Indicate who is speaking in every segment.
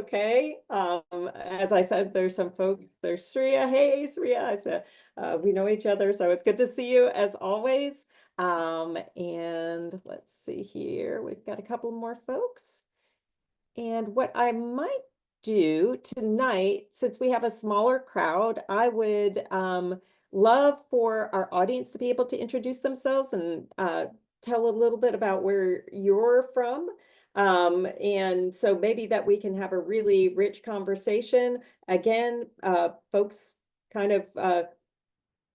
Speaker 1: Okay. As I said, there's some folks. There's Sriya. Hey, Sriya. I said we know each other, so it's good to see you as always. And let's see here. We've got a couple more folks. And what I might do tonight, since we have a smaller crowd, I would love for our audience to be able to introduce themselves and tell a little bit about where you're from. And so maybe that we can have a really rich conversation. Again, folks kind of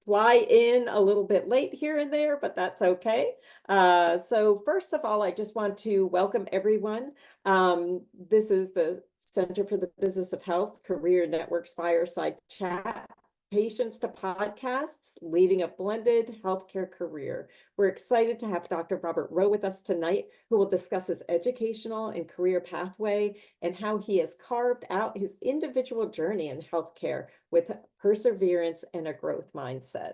Speaker 1: fly in a little bit late here and there, but that's okay. So first of all, I just want to welcome everyone. This is the Center for the Business of Health Career Network's Fireside Chat, Patients to Podcasts, Leading a Blended Healthcare Career. We're excited to have Dr. Robert Rowe with us tonight, who will discuss his educational and career pathway and how he has carved out his individual journey in healthcare with perseverance and a growth mindset.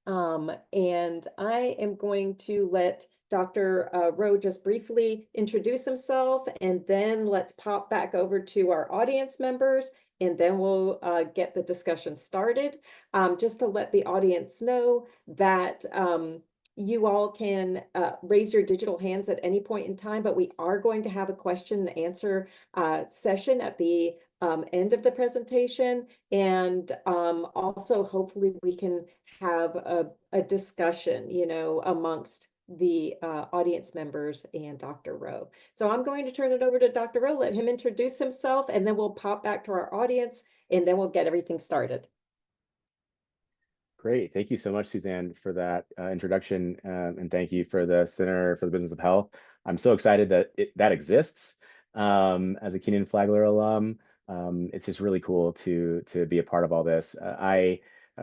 Speaker 1: And I am going to let Dr. Rowe just briefly introduce himself, and then let's pop back over to our audience members, and then we'll get the discussion started. Just to let the audience know that you all can raise your digital hands at any point in time, but we are going to have a question and answer session at the end of the presentation. And also, hopefully, we can have a discussion, amongst the audience members and Dr. Rowe. So I'm going to turn it over to Dr. Rowe, let him introduce himself, and then we'll pop back to our audience, and then we'll get everything started.
Speaker 2: Great. Thank you so much, Suzanne, for that introduction. And thank you for the Center for the Business of Health. I'm so excited that that exists. As a Kenan-Flagler alum, it's just really cool to be a part of all this.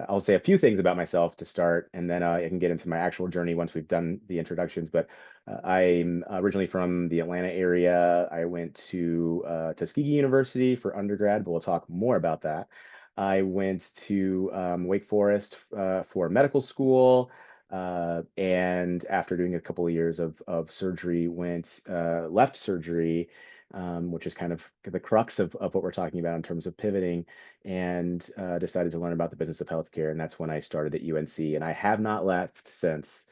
Speaker 2: I'll say a few things about myself to start, and then I can get into my actual journey once we've done the introductions. But I'm originally from the Atlanta area. I went to Tuskegee University for undergrad, but we'll talk more about that. I went to Wake Forest for medical school, and after doing a couple of years of surgery, left surgery, which is kind of the crux of what we're talking about in terms of pivoting, and decided to learn about the business of healthcare, and that's when I started at UNC, and I have not left since.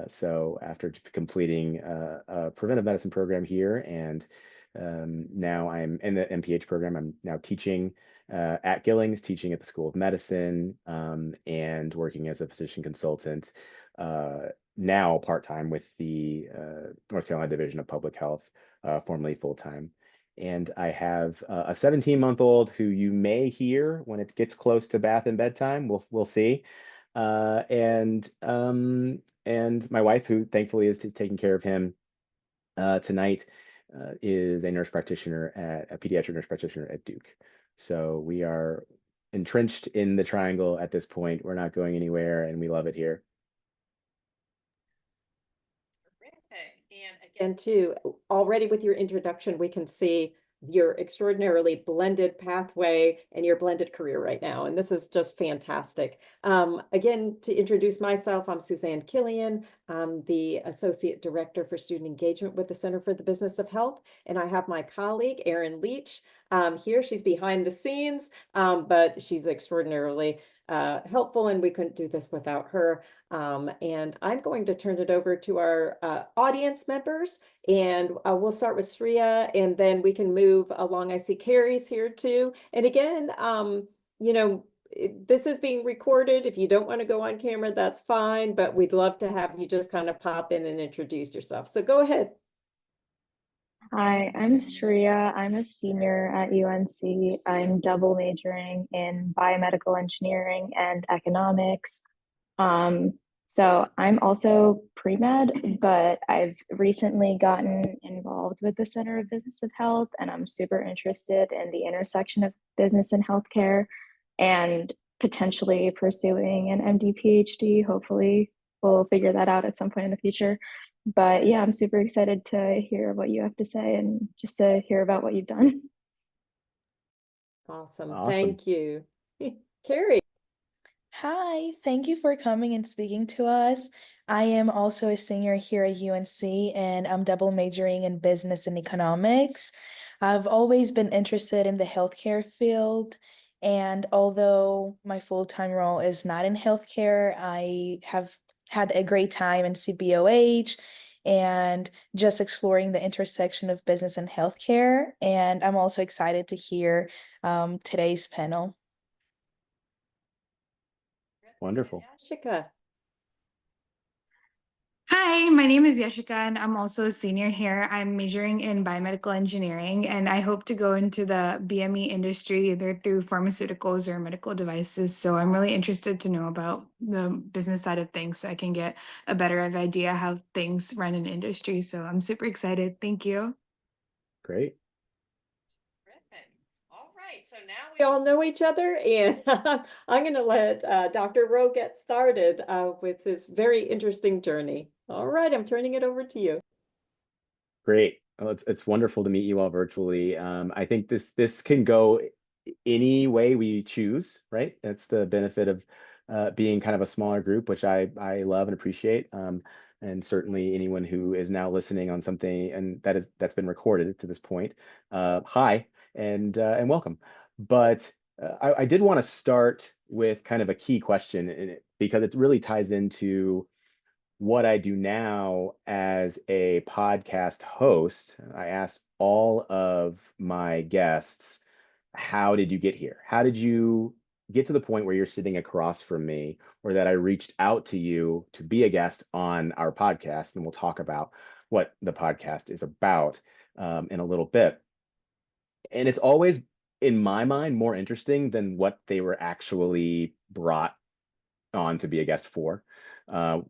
Speaker 2: So after completing a preventive medicine program here, and now I'm in the MPH program, I'm now teaching at Gillings, teaching at the School of Medicine, and working as a physician consultant, now part-time with the North Carolina Division of Public Health, formerly full-time. And I have a 17-month-old who you may hear when it gets close to bath and bedtime. We'll see. And my wife, who thankfully is taking care of him tonight, is a pediatric nurse practitioner at Duke. So we are entrenched in the triangle at this point. We're not going anywhere, and we love it here.
Speaker 1: And again, too, already with your introduction, we can see your extraordinarily blended pathway and your blended career right now. And this is just fantastic. Again, to introduce myself, I'm Suzanne Killian. I'm the Associate Director for Student Engagement with the Center for the Business of Health. And I have my colleague, Erin Leach, here. She's behind the scenes, but she's extraordinarily helpful, and we couldn't do this without her. And I'm going to turn it over to our audience members, and we'll start with Sriya, and then we can move along. I see Carrie's here too. And again, this is being recorded. If you don't want to go on camera, that's fine, but we'd love to have you just kind of pop in and introduce yourself. So go ahead.
Speaker 3: Hi, I'm Shreya. I'm a senior at UNC. I'm double majoring in biomedical engineering and economics. So I'm also pre-med, but I've recently gotten involved with the Center of Business of Health, and I'm super interested in the intersection of business and healthcare, and potentially pursuing an MD PhD. Hopefully, we'll figure that out at some point in the future. But yeah, I'm super excited to hear what you have to say and just to hear about what you've done.
Speaker 1: Awesome. Thank you. Carrie.
Speaker 4: Hi, thank you for coming and speaking to us. I am also a senior here at UNC, and I'm double majoring in business and economics. I've always been interested in the healthcare field, and although my full-time role is not in healthcare, I have had a great time in CBOH and just exploring the intersection of business and healthcare. And I'm also excited to hear today's panel.
Speaker 2: Wonderful.
Speaker 1: Yashika.
Speaker 5: Hi, my name is Yashika, and I'm also a senior here. I'm majoring in biomedical engineering, and I hope to go into the BME industry either through pharmaceuticals or medical devices. So I'm really interested to know about the business side of things so I can get a better idea how things run in industry. So I'm super excited. Thank you.
Speaker 2: Great.
Speaker 1: Terrific. All right, so now we all know each other, and I'm going to let Dr. Rowe get started with this very interesting journey. All right, I'm turning it over to you.
Speaker 2: Great. Well, it's wonderful to meet you all virtually. I think this can go any way we choose, right? That's the benefit of being kind of a smaller group, which I love and appreciate. And certainly anyone who is now listening on something and that's been recorded to this point, hi and welcome. But I did want to start with kind of a key question because it really ties into what I do now as a podcast host. I asked all of my guests, how did you get here? How did you get to the point where you're sitting across from me, or that I reached out to you to be a guest on our podcast? And we'll talk about what the podcast is about in a little bit. And it's always, in my mind, more interesting than what they were actually brought on to be a guest for,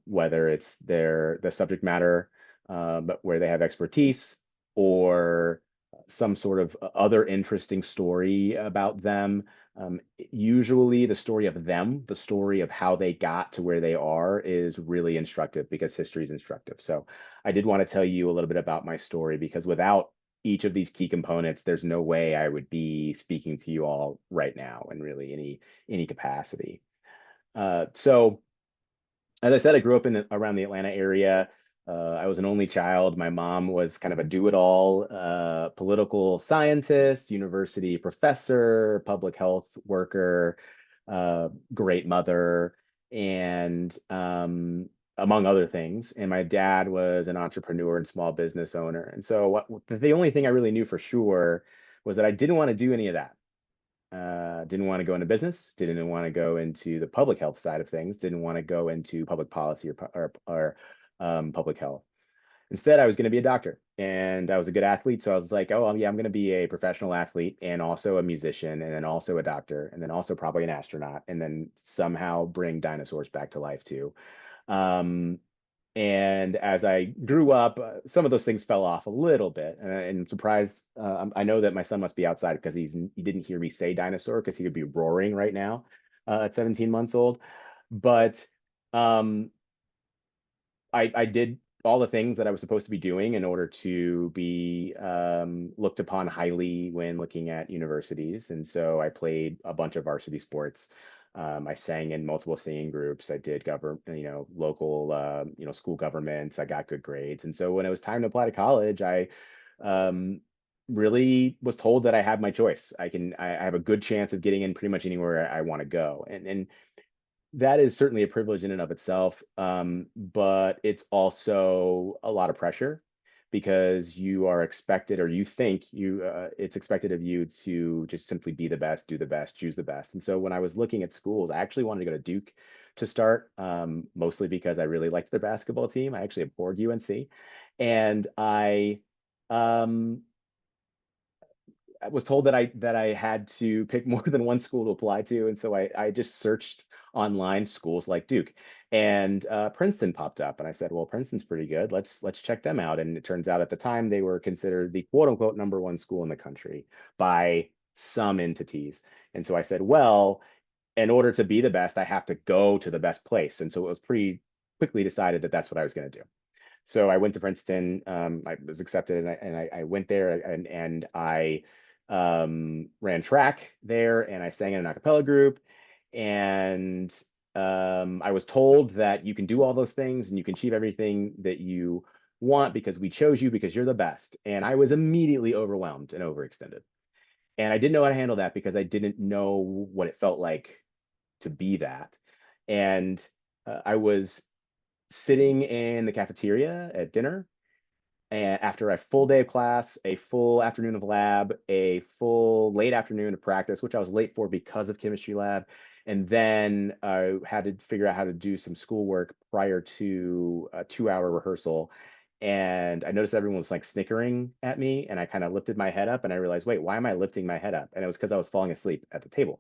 Speaker 2: whether it's the subject matter, but where they have expertise, or some sort of other interesting story about them. Usually the story of them, the story of how they got to where they are, is really instructive because history is instructive. So I did want to tell you a little bit about my story, because without each of these key components, there's no way I would be speaking to you all right now in really any capacity. So as I said, I grew up around the Atlanta area. I was an only child. My mom was kind of a do-it-all, political scientist, university professor, public health worker, great mother, and among other things. And my dad was an entrepreneur and small business owner. And so the only thing I really knew for sure was that I didn't want to do any of that. Didn't want to go into business, didn't want to go into the public health side of things, didn't want to go into public policy or public health. Instead, I was going to be a doctor, and I was a good athlete. So I was like, oh, yeah, I'm going to be a professional athlete and also a musician and then also a doctor and then also probably an astronaut and then somehow bring dinosaurs back to life too. And as I grew up, some of those things fell off a little bit. And I'm surprised. I know that my son must be outside because he didn't hear me say dinosaur, because he would be roaring right now at 17 months old. But I did all the things that I was supposed to be doing in order to be looked upon highly when looking at universities. And so I played a bunch of varsity sports. I sang in multiple singing groups. I did local, school governments. I got good grades. And so when it was time to apply to college, I really was told that I had my choice. I have a good chance of getting in pretty much anywhere I want to go. And that is certainly a privilege in and of itself, but it's also a lot of pressure, because you are expected, or you think it's expected of you to just simply be the best, do the best, choose the best. And so when I was looking at schools, I actually wanted to go to Duke to start, mostly because I really liked their basketball team. I actually abhorred UNC, and I was told that I had to pick more than one school to apply to, and so I just searched online schools like Duke, and Princeton popped up, and I said, well, Princeton's pretty good. Let's check them out. And it turns out at the time they were considered the quote unquote #1 school in the country by some entities. And so I said, well, in order to be the best, I have to go to the best place. And so it was pretty quickly decided that that's what I was going to do. So I went to Princeton. I was accepted, and I went there, and I ran track there, and I sang in an a cappella group. And I was told that you can do all those things and you can achieve everything that you want because we chose you because you're the best. And I was immediately overwhelmed and overextended. And I didn't know how to handle that because I didn't know what it felt like to be that. And I was sitting in the cafeteria at dinner, and after a full day of class, a full afternoon of lab, a full late afternoon of practice, which I was late for because of chemistry lab, and then I had to figure out how to do some schoolwork prior to a 2-hour rehearsal. And I noticed everyone was like snickering at me, and I kind of lifted my head up, and I realized, wait, why am I lifting my head up? And it was because I was falling asleep at the table.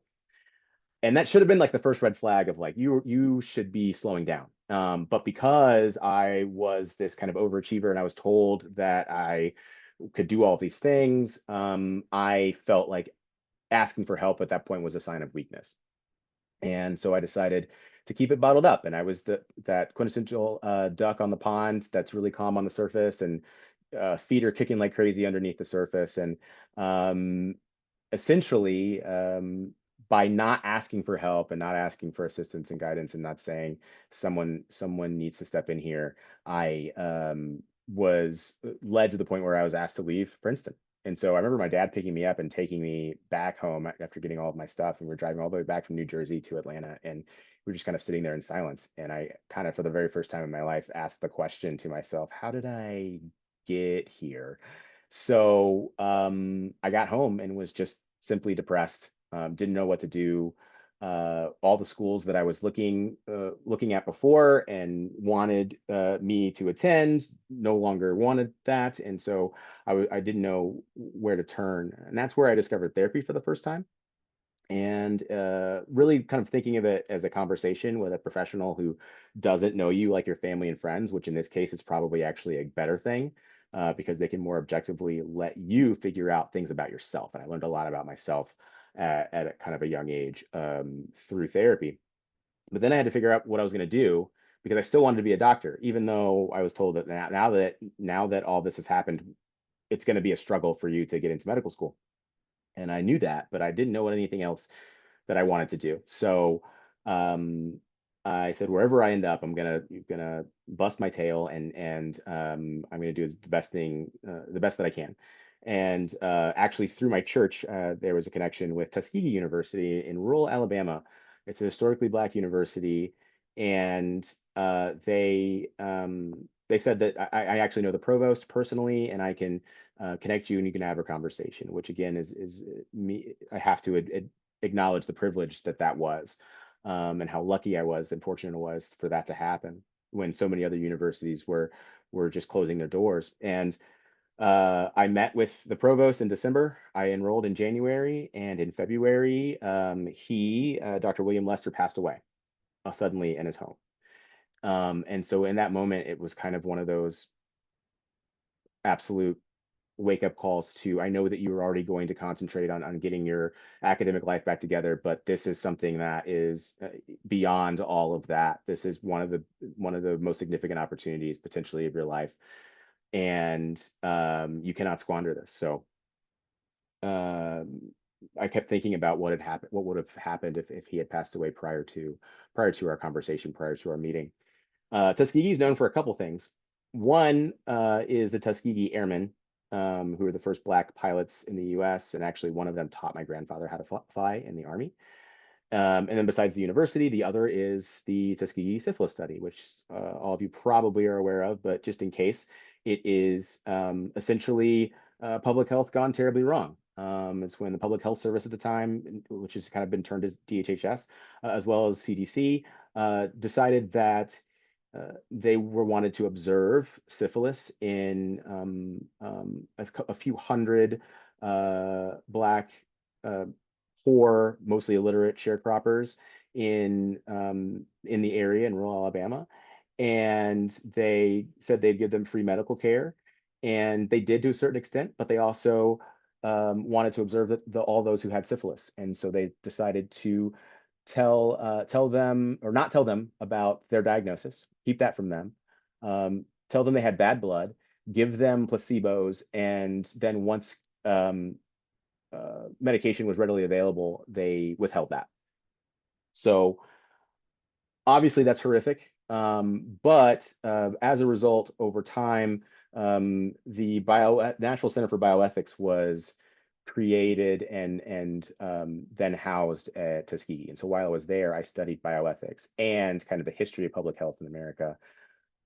Speaker 2: And that should have been like the first red flag of like, you should be slowing down. But because I was this kind of overachiever and I was told that I could do all these things, I felt like asking for help at that point was a sign of weakness. And so I decided to keep it bottled up. And I was that quintessential duck on the pond that's really calm on the surface, and feet are kicking like crazy underneath the surface. And essentially, by not asking for help and not asking for assistance and guidance and not saying someone needs to step in here, I was led to the point where I was asked to leave Princeton. And so I remember my dad picking me up and taking me back home after getting all of my stuff, and we're driving all the way back from New Jersey to Atlanta, and we were just kind of sitting there in silence. And I kind of, for the very first time in my life, asked the question to myself, how did I get here? So I got home and was just simply depressed. Didn't know what to do. All the schools that I was looking at before and wanted me to attend no longer wanted that, and so I didn't know where to turn. And that's where I discovered therapy for the first time. And really kind of thinking of it as a conversation with a professional who doesn't know you like your family and friends, which in this case is probably actually a better thing, because they can more objectively let you figure out things about yourself. And I learned a lot about myself at a kind of a young age through therapy. But then I had to figure out what I was going to do, because I still wanted to be a doctor, even though I was told that now that all this has happened, it's going to be a struggle for you to get into medical school. And I knew that, but I didn't know anything else that I wanted to do. So um, I said, wherever I end up, I'm gonna bust my tail, and I'm gonna do the best that I can. And actually, through my church, there was a connection with Tuskegee University in rural Alabama. It's a historically Black university, and they said that I actually know the provost personally, and I can connect you, and you can have a conversation. Which again is me. I have to acknowledge the privilege that was, and how lucky I was and fortunate I was for that to happen when so many other universities were just closing their doors. And I met with the provost in December. I enrolled in January, and in February, Dr. William Lester, passed away suddenly in his home. And so in that moment, it was kind of one of those absolute wake up calls to, I know that you were already going to concentrate on getting your academic life back together, but this is something that is beyond all of that. This is one of the most significant opportunities potentially of your life, and you cannot squander this. So I kept thinking about what would have happened if he had passed away prior to our conversation, prior to our meeting. Tuskegee is known for a couple things. One is the Tuskegee Airmen, who were the first Black pilots in the U.S., and actually one of them taught my grandfather how to fly in the Army. And then besides the university, the other is the Tuskegee syphilis study, which all of you probably are aware of, but just in case, it is essentially public health gone terribly wrong. It's when the Public Health Service at the time, which has kind of been turned to DHHS, as well as CDC, decided that they wanted to observe syphilis in a few hundred Black, poor, mostly illiterate sharecroppers in the area in rural Alabama, and they said they'd give them free medical care, and they did to a certain extent, but they also wanted to observe all those who had syphilis, and so they decided to tell them, or not tell them about their diagnosis, keep that from them, tell them they had bad blood, give them placebos, and then once medication was readily available, they withheld that. So Obviously, that's horrific. But as a result, over time, the National Center for Bioethics was created and then housed at Tuskegee. And so while I was there, I studied bioethics and kind of the history of public health in America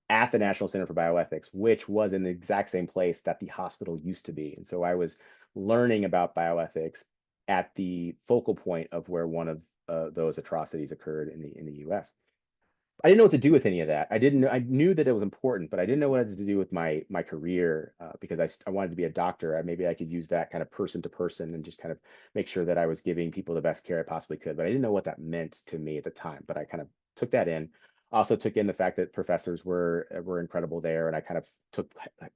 Speaker 2: at the National Center for Bioethics, which was in the exact same place that the hospital used to be. And so I was learning about bioethics at the focal point of where one of those atrocities occurred in the U.S. I didn't know what to do with any of that. I knew that it was important, but I didn't know what it had to do with my career because I wanted to be a doctor. Maybe I could use that kind of person to person and just kind of make sure that I was giving people the best care I possibly could. But I didn't know what that meant to me at the time. But I kind of took that in. Also took in the fact that professors were incredible there, and I kind of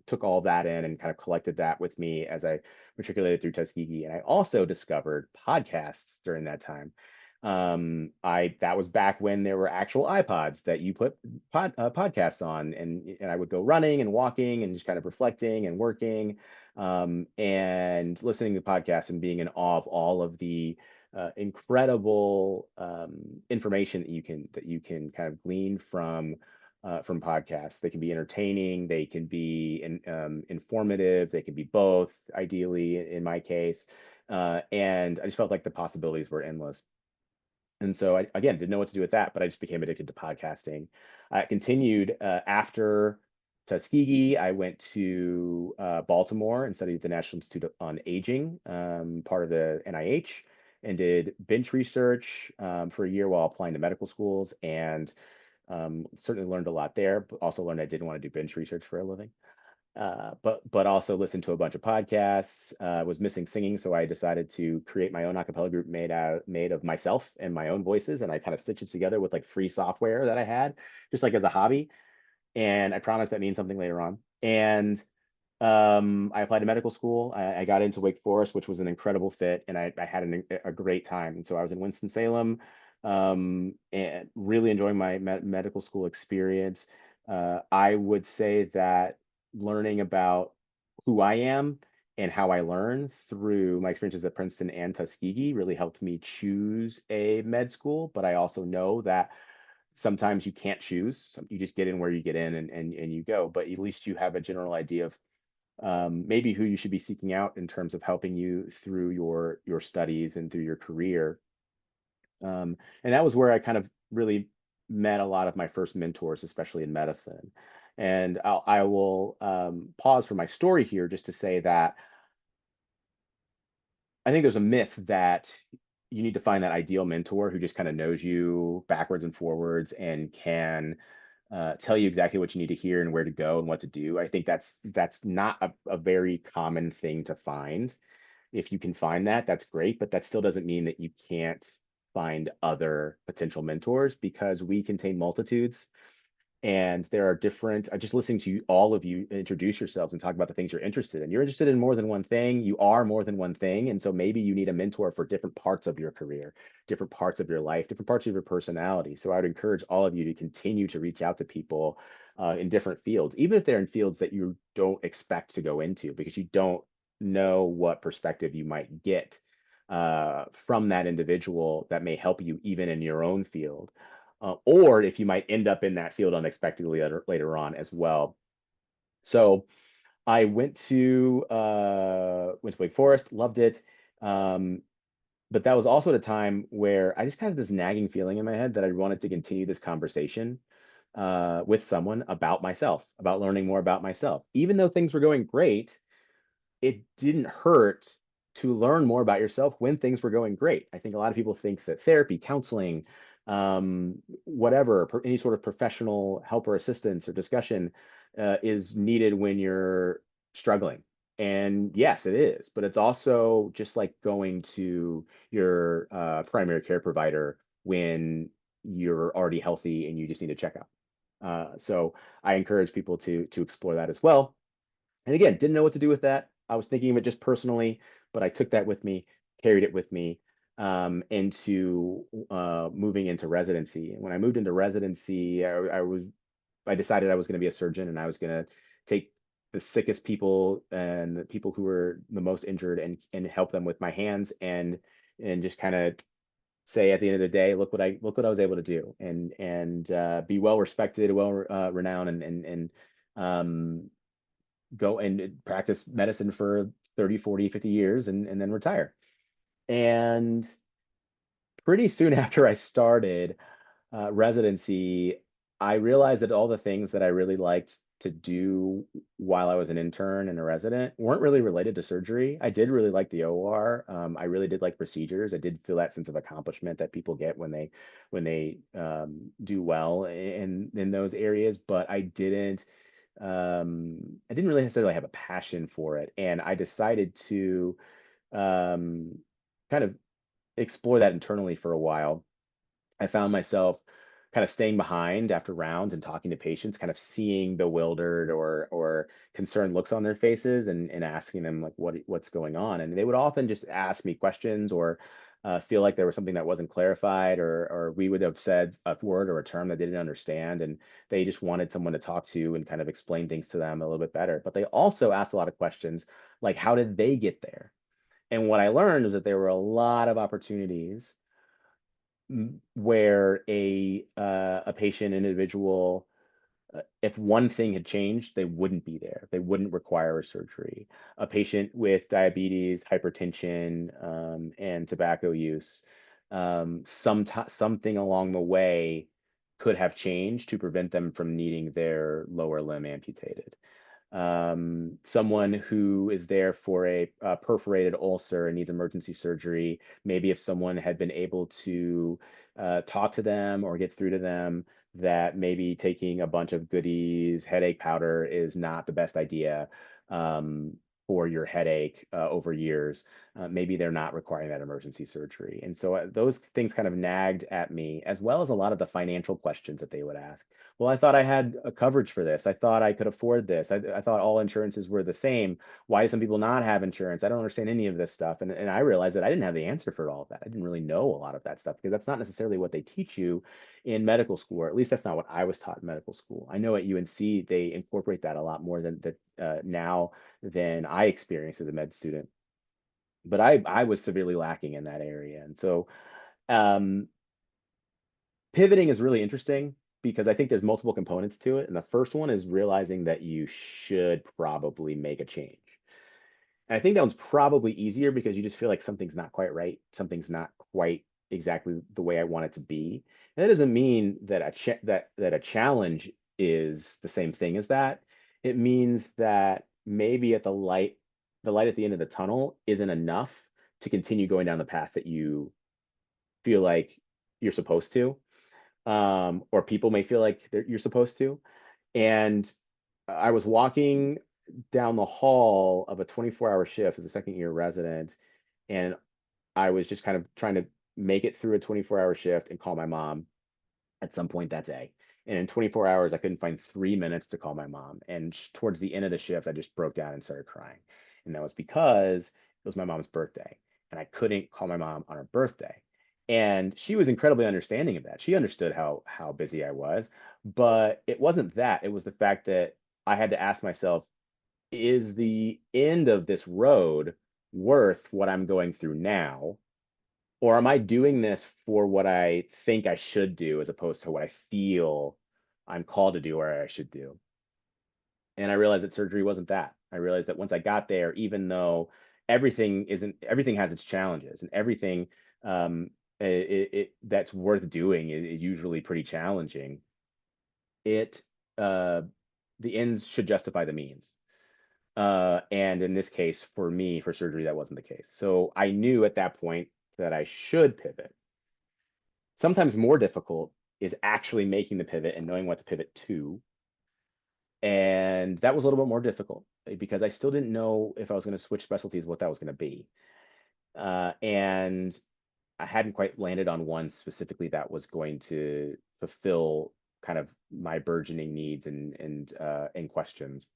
Speaker 2: took all that in and kind of collected that with me as I matriculated through Tuskegee. And I also discovered podcasts during that time. That was back when there were actual iPods that you put podcasts on, and I would go running and walking and just kind of reflecting and working, and listening to podcasts and being in awe of all of the incredible information that you can kind of glean from podcasts. They can be entertaining, they can be informative, they can be both, ideally in my case. And I just felt like the possibilities were endless. And so I, again, didn't know what to do with that, but I just became addicted to podcasting. I continued after Tuskegee. I went to Baltimore and studied at the National Institute on Aging, part of the NIH, and did bench research for a year while applying to medical schools, and certainly learned a lot there, but also learned I didn't want to do bench research for a living. But also listened to a bunch of podcasts. Was missing singing, so I decided to create my own a cappella group made of myself and my own voices, and I kind of stitched it together with like free software that I had, just like as a hobby. And I promise that means something later on. And I applied to medical school. I got into Wake Forest, which was an incredible fit, and I had a great time. And so I was in Winston-Salem, and really enjoying my medical school experience. I would say that learning about who I am and how I learn through my experiences at Princeton and Tuskegee really helped me choose a med school. But I also know that sometimes you can't choose. You just get in where you get in, and you go. But at least you have a general idea of maybe who you should be seeking out in terms of helping you through your studies and through your career. And that was where I kind of really met a lot of my first mentors, especially in medicine. And I will pause for my story here just to say that I think there's a myth that you need to find that ideal mentor who just kind of knows you backwards and forwards and can tell you exactly what you need to hear and where to go and what to do. I think that's not a very common thing to find. If you can find that, that's great, but that still doesn't mean that you can't find other potential mentors, because we contain multitudes, and there are different. Just listening to all of you introduce yourselves and talk about the things you're interested in. You're interested in more than one thing. You are more than one thing. And so maybe you need a mentor for different parts of your career, different parts of your life, different parts of your personality. So I would encourage all of you to continue to reach out to people in different fields, even if they're in fields that you don't expect to go into, because you don't know what perspective you might get from that individual that may help you even in your own field, or if you might end up in that field unexpectedly later on as well. So I went to Wake Forest, loved it. But that was also at a time where I just had this nagging feeling in my head that I wanted to continue this conversation with someone about myself, about learning more about myself. Even though things were going great, it didn't hurt to learn more about yourself when things were going great. I think a lot of people think that therapy, counseling, whatever, any sort of professional help or assistance or discussion is needed when you're struggling. And yes, it is, but it's also just like going to your primary care provider when you're already healthy and you just need a checkup. So I encourage people to explore that as well. And again, didn't know what to do with that. I was thinking of it just personally, but I took that with me, carried it with me into moving into residency. And when I moved into residency, I decided I was going to be a surgeon, and I was going to take the sickest people and the people who were the most injured and help them with my hands, and just kind of say at the end of the day, look what I was able to do, and be well respected, well renowned, and go and practice medicine for 30, 40, 50 years and then retire. And pretty soon after I started residency, I realized that all the things that I really liked to do while I was an intern and a resident weren't really related to surgery. I did really like the OR. I really did like procedures. I did feel that sense of accomplishment that people get when they do well in those areas, but I didn't really necessarily have a passion for it. And I decided to kind of explore that internally for a while. I found myself kind of staying behind after rounds and talking to patients, kind of seeing bewildered or concerned looks on their faces, and asking them like what's going on. And they would often just ask me questions, or feel like there was something that wasn't clarified, or we would have said a word or a term that they didn't understand, and they just wanted someone to talk to and kind of explain things to them a little bit better. But they also asked a lot of questions like, how did they get there? And what I learned was that there were a lot of opportunities where a patient individual, if one thing had changed, they wouldn't be there. They wouldn't require a surgery. A patient with diabetes, hypertension, and tobacco use, something along the way could have changed to prevent them from needing their lower limb amputated. Someone who is there for a perforated ulcer and needs emergency surgery, maybe if someone had been able to talk to them or get through to them, that maybe taking a bunch of goodies, headache powder, is not the best idea for your headache over years. Maybe they're not requiring that emergency surgery. And so those things kind of nagged at me, as well as a lot of the financial questions that they would ask. Well, I thought I had a coverage for this. I thought I could afford this. I thought all insurances were the same. Why do some people not have insurance? I don't understand any of this stuff. And I realized that I didn't have the answer for all of that. I didn't really know a lot of that stuff, because that's not necessarily what they teach you in medical school, or at least that's not what I was taught in medical school. I know at UNC they incorporate that a lot more than now than I experienced as a med student. But I was severely lacking in that area. And so um, pivoting is really interesting, because I think there's multiple components to it. And the first one is realizing that you should probably make a change. And I think that one's probably easier because you just feel like something's not quite right. Something's not quite exactly the way I want it to be. And that doesn't mean that that a challenge is the same thing as that. It means that maybe the light at the end of the tunnel isn't enough to continue going down the path that you feel like you're supposed to, or people may feel like you're supposed to. And I was walking down the hall of a 24-hour shift as a second-year resident, and I was just kind of trying to make it through a 24-hour shift and call my mom at some point that day. And in 24 hours, I couldn't find 3 minutes to call my mom. And towards the end of the shift, I just broke down and started crying. And that was because it was my mom's birthday, and I couldn't call my mom on her birthday. And she was incredibly understanding of that. She understood how busy I was, but it wasn't that. It was the fact that I had to ask myself, is the end of this road worth what I'm going through now? Or am I doing this for what I think I should do, as opposed to what I feel I'm called to do or I should do? And I realized that surgery wasn't that. I realized that once I got there, even though everything has its challenges, and everything that's worth doing is usually pretty challenging. It uh, the ends should justify the means. And in this case, for me, for surgery, that wasn't the case. So I knew at that point that I should pivot. Sometimes more difficult is actually making the pivot and knowing what to pivot to. And that was a little bit more difficult, because I still didn't know if I was going to switch specialties, what that was going to be. And I hadn't quite landed on one specifically that was going to fulfill kind of my burgeoning needs and questions.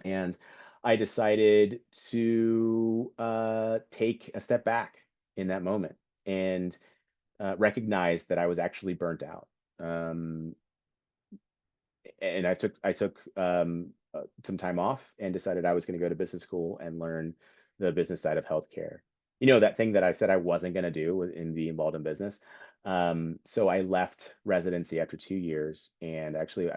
Speaker 2: And I decided to take a step back in that moment, and recognize that I was actually burnt out. And I took some time off and decided I was going to go to business school and learn the business side of healthcare. that thing that I said I wasn't going to do in be involved in business. So I left residency after 2 years, and actually,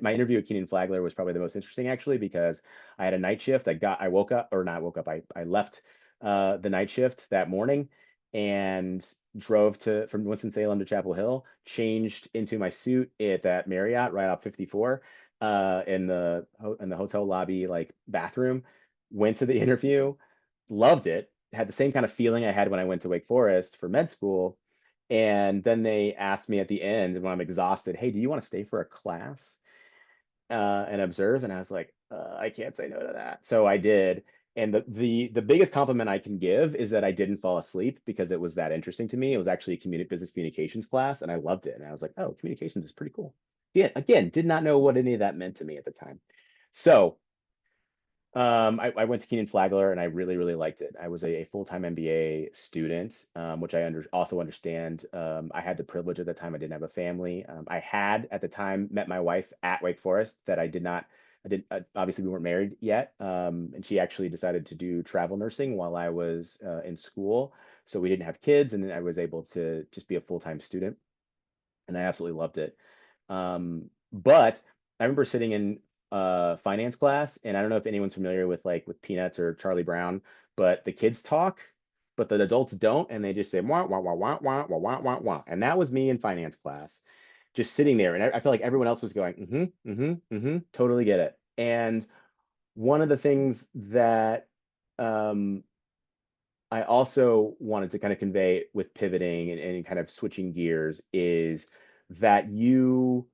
Speaker 2: my interview at Keenan Flagler was probably the most interesting, actually, because I had a night shift. I woke up, or not woke up. I left the night shift that morning and drove from Winston-Salem to Chapel Hill, changed into my suit at that Marriott right off 54 in the hotel lobby, like bathroom, went to the interview, loved it, had the same kind of feeling I had when I went to Wake Forest for med school. And then they asked me at the end when I'm exhausted, hey, do you want to stay for a class and observe? And I was like, I can't say no to that. So I did. And the biggest compliment I can give is that I didn't fall asleep because it was that interesting to me. It was actually a business communications class, and I loved it. And I was like, oh, communications is pretty cool. Yeah, again, did not know what any of that meant to me at the time. So I went to Keenan Flagler, and I really, really liked it. I was a full-time MBA student, which I also understand. I had the privilege at the time. I didn't have a family. I had at the time met my wife at Wake Forest. That I did not. I did obviously we weren't married yet, and she actually decided to do travel nursing while I was in school. So we didn't have kids, and I was able to just be a full-time student, and I absolutely loved it. But I remember sitting in finance class, and I don't know if anyone's familiar with Peanuts or Charlie Brown, but the kids talk, but the adults don't, and they just say wah wah wah wah wah wah wah wah wah. And that was me in finance class, just sitting there, and I felt like everyone else was going, totally get it. And one of the things that I also wanted to kind of convey with pivoting and kind of switching gears is that you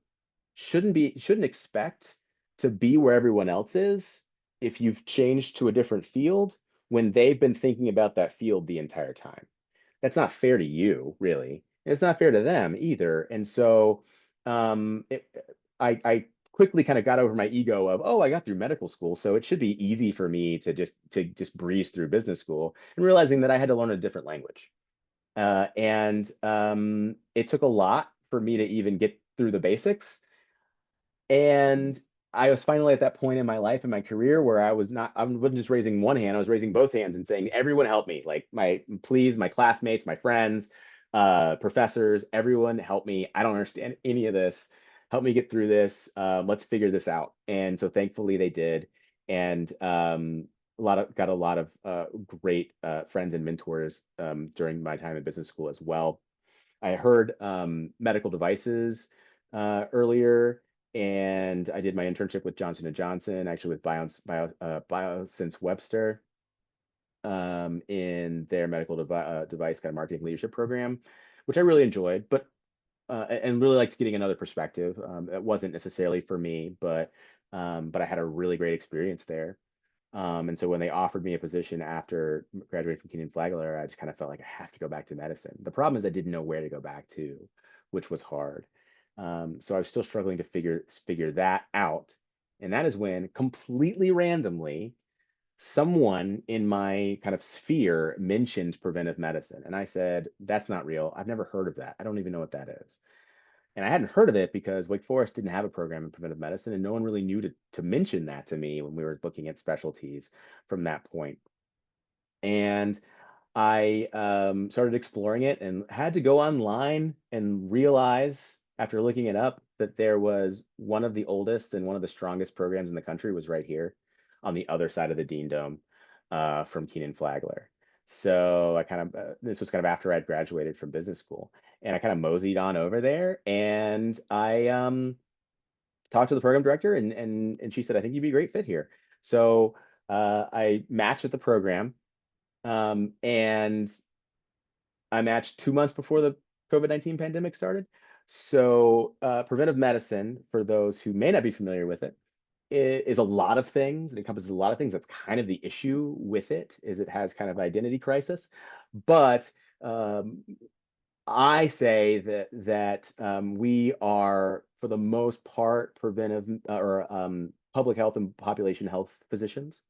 Speaker 2: shouldn't expect to be where everyone else is if you've changed to a different field when they've been thinking about that field the entire time. That's not fair to you, really. It's not fair to them either. And so um, it, I quickly kind of got over my ego of, oh, I got through medical school, so it should be easy for me to just breeze through business school, and realizing that I had to learn a different language. And it took a lot for me to even get through the basics. And I was finally at that point in my life and my career where I wasn't just raising one hand, I was raising both hands and saying, everyone help me. Like please, my classmates, my friends, professors, everyone help me. I don't understand any of this. Help me get through this. Let's figure this out. And so thankfully they did. And got a lot of great friends and mentors during my time in business school as well. I heard medical devices earlier, and I did my internship with Johnson & Johnson, actually with BioSense Webster, in their medical device kind of marketing leadership program, which I really enjoyed, but and really liked getting another perspective. It wasn't necessarily for me, but I had a really great experience there. And so when they offered me a position after graduating from Keenan Flagler, I just kind of felt like I have to go back to medicine. The problem is I didn't know where to go back to, which was hard. So I was still struggling to figure that out. And that is when completely randomly, someone in my kind of sphere mentioned preventive medicine. And I said, that's not real. I've never heard of that. I don't even know what that is. And I hadn't heard of it because Wake Forest didn't have a program in preventive medicine, and no one really knew to mention that to me when we were looking at specialties from that point. And I started exploring it and had to go online and realize after looking it up that there was one of the oldest and one of the strongest programs in the country was right here on the other side of the Dean Dome from Keenan Flagler. So I kind of, this was kind of after I'd graduated from business school, and I kind of moseyed on over there, and I talked to the program director, and she said, I think you'd be a great fit here. So I matched with the program, and I matched 2 months before the COVID-19 pandemic started. So preventive medicine, for those who may not be familiar with it, is a lot of things. It encompasses a lot of things. That's kind of the issue with it, is it has kind of identity crisis. But I say that we are, for the most part, preventive or public health and population health physicians.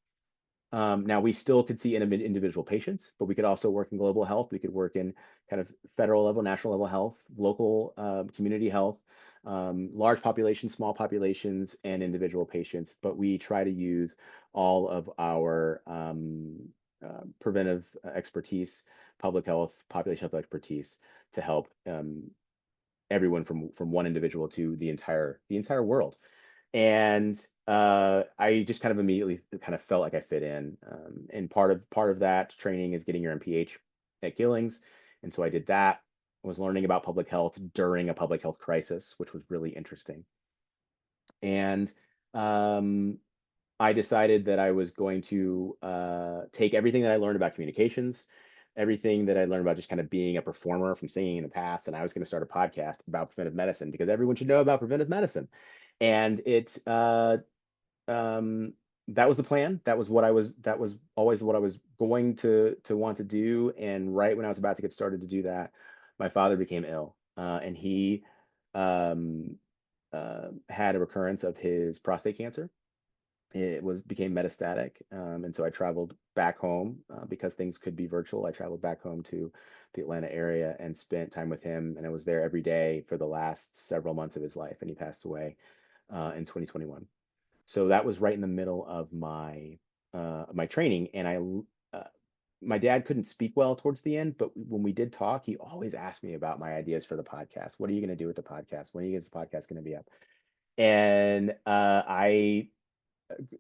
Speaker 2: Now, we still could see individual patients, but we could also work in global health. We could work in kind of federal level, national level health, local community health, large populations, small populations, and individual patients. But we try to use all of our preventive expertise, public health, population health expertise to help everyone from one individual to the entire world. And I just kind of immediately kind of felt like I fit in. And part of that training is getting your MPH at Gillings, and so I did that. I was learning about public health during a public health crisis, which was really interesting. And I decided that I was going to take everything that I learned about communications, everything that I learned about just kind of being a performer from singing in the past, and I was going to start a podcast about preventive medicine because everyone should know about preventive medicine. And um, that was the plan. That was always what I was going to want to do. And right when I was about to get started to do that, my father became ill, and he um, had a recurrence of his prostate cancer. It became metastatic, and so I traveled back home because things could be virtual. I traveled back home to the Atlanta area and spent time with him, and I was there every day for the last several months of his life, and he passed away in 2021. So that was right in the middle of my training, and my dad couldn't speak well towards the end, but when we did talk, he always asked me about my ideas for the podcast. What are you going to do with the podcast? When is the podcast going to be up? And I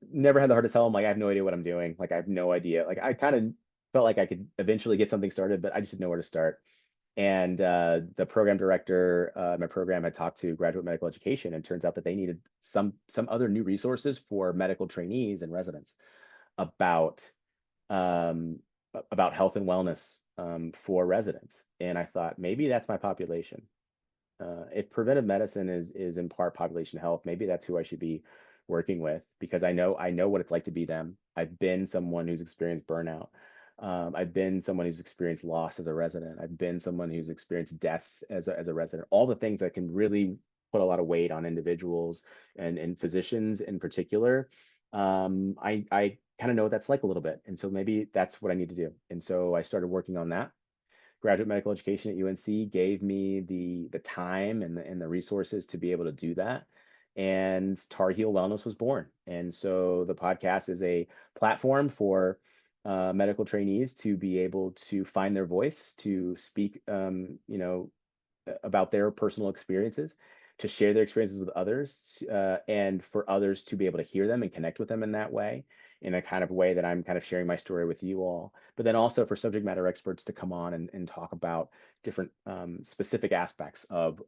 Speaker 2: never had the heart to tell him, like, I have no idea what I'm doing. Like, I have no idea. Like, I kind of felt like I could eventually get something started, but I just didn't know where to start. And the program director, my program had talked to graduate medical education, and turns out that they needed some other new resources for medical trainees and residents about um, health and wellness for residents. And I thought maybe that's my population. If preventive medicine is in part population health, maybe that's who I should be working with, because I know what it's like to be them. I've been someone who's experienced burnout. I've been someone who's experienced loss as a resident. I've been someone who's experienced death as a resident. All the things that can really put a lot of weight on individuals and physicians in particular. I kind of know what that's like a little bit, and so maybe that's what I need to do. And so I started working on that. Graduate medical education at UNC gave me the time and the resources to be able to do that. And Tar Heel Wellness was born. And so the podcast is a platform for medical trainees to be able to find their voice, to speak, about their personal experiences, to share their experiences with others, and for others to be able to hear them and connect with them in that way, in a kind of way that I'm kind of sharing my story with you all. But then also for subject matter experts to come on and talk about different specific aspects of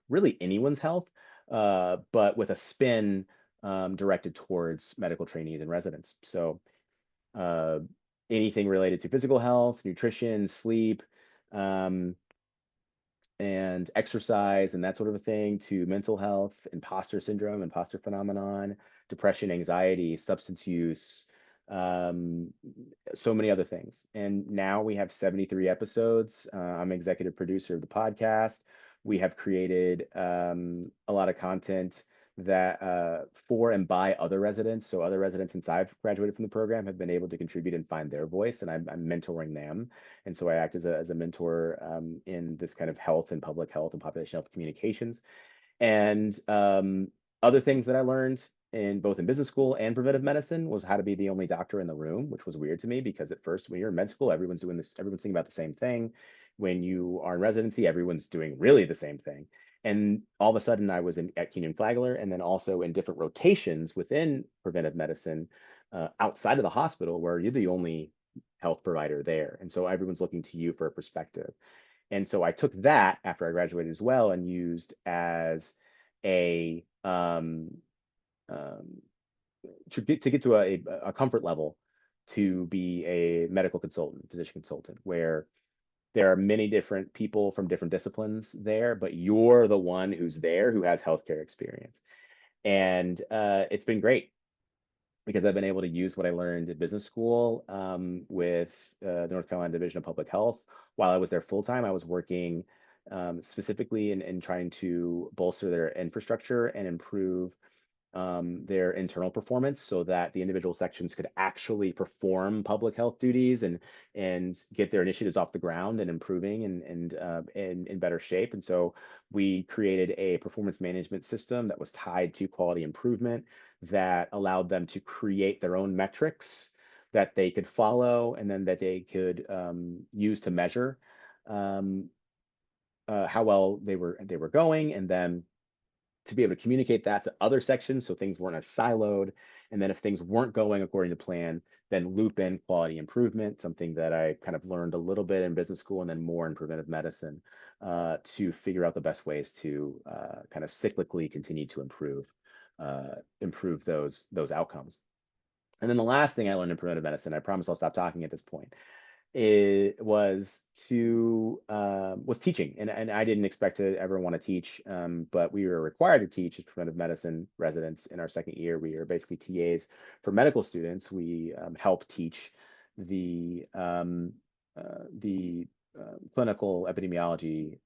Speaker 2: really anyone's health, but with a spin directed towards medical trainees and residents. So uh, anything related to physical health, nutrition, sleep, um, and exercise and that sort of a thing, to mental health, imposter syndrome, imposter phenomenon, depression, anxiety, substance use, um, so many other things. And now we have 73 episodes. I'm executive producer of the podcast. We have created a lot of content that for and by other residents. So other residents since I've graduated from the program have been able to contribute and find their voice, and I'm mentoring them. And so I act as a mentor in this kind of health and public health and population health communications. And other things that I learned in both in business school and preventive medicine was how to be the only doctor in the room, which was weird to me because at first when you're in med school, everyone's doing this, everyone's thinking about the same thing. When you are in residency, everyone's doing really the same thing. And all of a sudden I was at Flagler, and then also in different rotations within preventive medicine outside of the hospital, where you're the only health provider there. And so everyone's looking to you for a perspective. And so I took that after I graduated as well and used as a um, to get to a comfort level to be a medical consultant, physician consultant, where there are many different people from different disciplines there, but you're the one who's there who has healthcare experience. And it's been great because I've been able to use what I learned at business school with the North Carolina Division of Public Health. While I was there full time, I was working specifically in trying to bolster their infrastructure and improve their internal performance so that the individual sections could actually perform public health duties and get their initiatives off the ground and improving and in better shape. And so we created a performance management system that was tied to quality improvement that allowed them to create their own metrics that they could follow and then that they could use to measure how well they were going, and then to be able to communicate that to other sections so things weren't as siloed. And then if things weren't going according to plan, then loop in quality improvement, something that I kind of learned a little bit in business school and then more in preventive medicine, to figure out the best ways to kind of cyclically continue to improve those outcomes. And then the last thing I learned in preventive medicine, I promise I'll stop talking at this point, it was teaching, and I didn't expect to ever want to teach, but we were required to teach as preventive medicine residents in our second year. We are basically TAs for medical students. We help teach the clinical epidemiology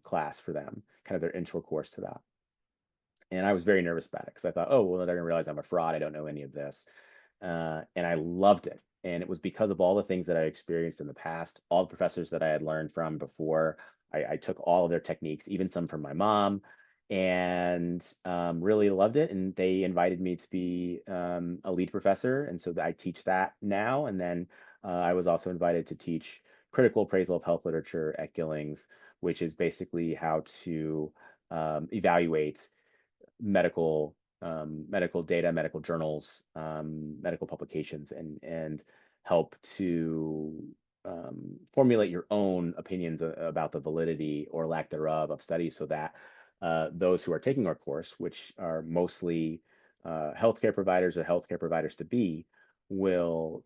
Speaker 2: class for them, kind of their intro course to that. And I was very nervous about it because I thought, oh, well, they're going to realize I'm a fraud. I don't know any of this. And I loved it. And it was because of all the things that I experienced in the past, all the professors that I had learned from before. I took all of their techniques, even some from my mom, and really loved it. And they invited me to be a lead professor. And so I teach that now. And then I was also invited to teach critical appraisal of health literature at Gillings, which is basically how to evaluate medical data, medical journals, medical publications, and help to formulate your own opinions about the validity or lack thereof of studies, so that those who are taking our course, which are mostly healthcare providers or healthcare providers to be, will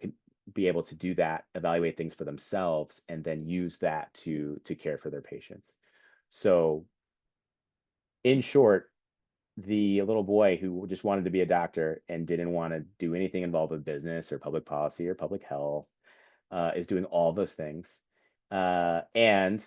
Speaker 2: be able to do that, evaluate things for themselves, and then use that to care for their patients. So, in short, the little boy who just wanted to be a doctor and didn't want to do anything involved with business or public policy or public health is doing all those things. And